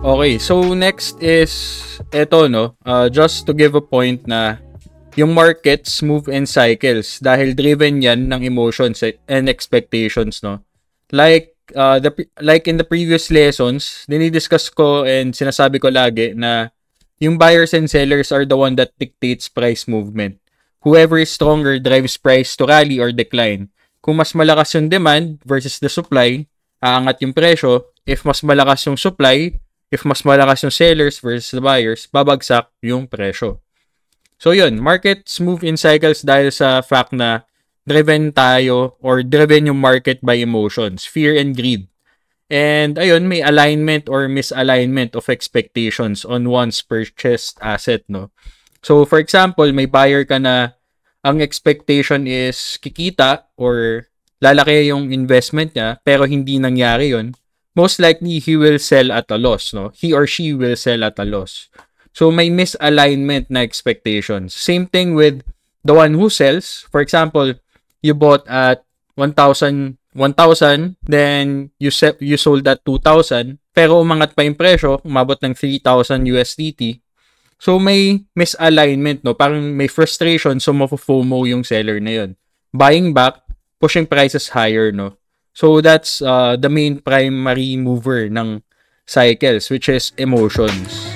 Okay, so next is eto, no? Just to give a point na yung markets move in cycles dahil driven yan ng emotions and expectations, no? Like like in the previous lessons, dinidiscuss ko and sinasabi ko lagi na yung buyers and sellers are the one that dictates price movement. Whoever is stronger drives price to rally or decline. Kung mas malakas yung demand versus the supply, aangat yung presyo. If mas malakas yung supply, if mas malakas yung sellers versus the buyers, babagsak yung presyo. So yun, markets move in cycles dahil sa fact na driven tayo or driven yung market by emotions, fear and greed. And ayun, may alignment or misalignment of expectations on one's purchased asset, no? So for example, may buyer ka na ang expectation is kikita or lalaki yung investment niya pero hindi nangyari yun. Most likely, he will sell at a loss, no? He or she will sell at a loss. So may misalignment na expectations. Same thing with the one who sells. For example, you bought at 1,000, then you sold at 2,000, pero umangat pa yung presyo, umabot ng 3,000 USDT. So may misalignment, no? Parang may frustration, so mafo-FOMO yung seller na yun. Buying back, pushing prices higher, no? So that's the main primary mover ng cycles, which is emotions.